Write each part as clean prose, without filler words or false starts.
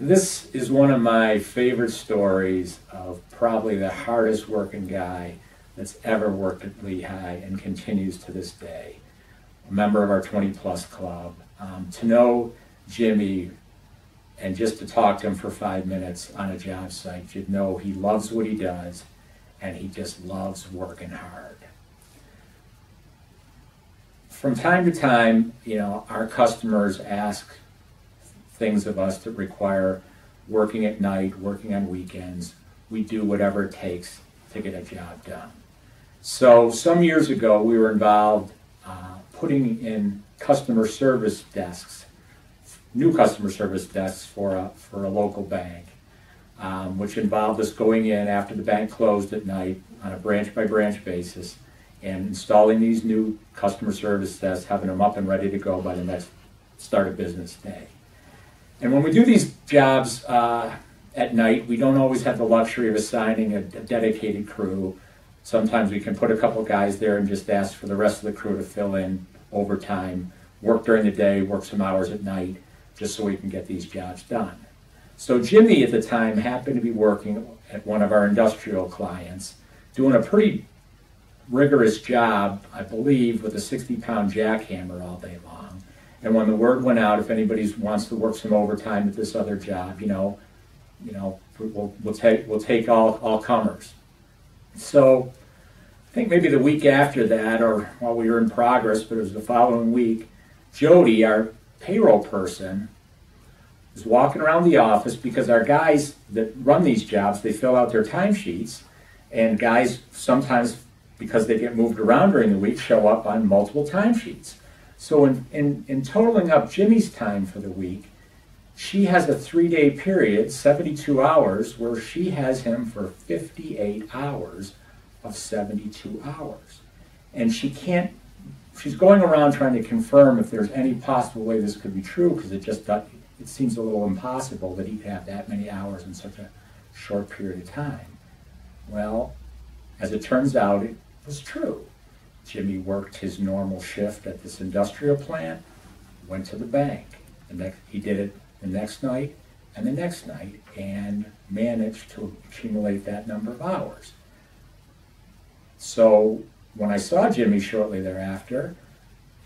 This is one of my favorite stories of probably the hardest working guy that's ever worked at Lehigh and continues to this day. A member of our 20 plus club. To know Jimmy and just to talk to him for 5 minutes on a job site, you'd know he loves what he does and he just loves working hard. From time to time, our customers ask things of us that require working at night, working on weekends. We do whatever it takes to get a job done. So some years ago, we were involved putting in customer service desks, new customer service desks for a local bank, which involved us going in after the bank closed at night on a branch-by-branch basis and installing these new customer service desks, having them up and ready to go by the next start of business day. And when we do these jobs at night, we don't always have the luxury of assigning a dedicated crew. Sometimes we can put a couple guys there and just ask for the rest of the crew to fill in overtime, work during the day, work some hours at night, just so we can get these jobs done. So Jimmy at the time happened to be working at one of our industrial clients, doing a pretty rigorous job, I believe, with a 60-pound jackhammer all day long. And when the word went out, if anybody wants to work some overtime at this other job, we'll take all comers. So I think maybe the week after that, or while we were in progress, but it was the following week, Jody, our payroll person, was walking around the office because our guys that run these jobs, they fill out their timesheets, and guys sometimes, because they get moved around during the week, show up on multiple timesheets. So in totaling up Jimmy's time for the week, she has a 3-day period, 72 hours, where she has him for 58 hours of 72 hours. And she's going around trying to confirm if there's any possible way this could be true, because it seems a little impossible that he'd have that many hours in such a short period of time. Well, as it turns out, it was true. Jimmy worked his normal shift at this industrial plant, went to the bank, and he did it the next night and the next night, and managed to accumulate that number of hours. So when I saw Jimmy shortly thereafter,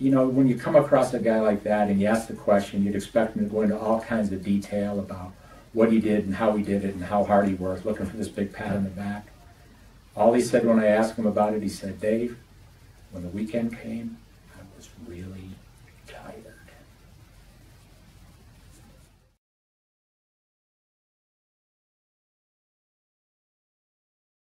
when you come across a guy like that and you ask the question, you'd expect him to go into all kinds of detail about what he did and how he did it and how hard he worked, looking for this big pat on the back. All he said when I asked him about it, he said, "Dave, when the weekend came, I was really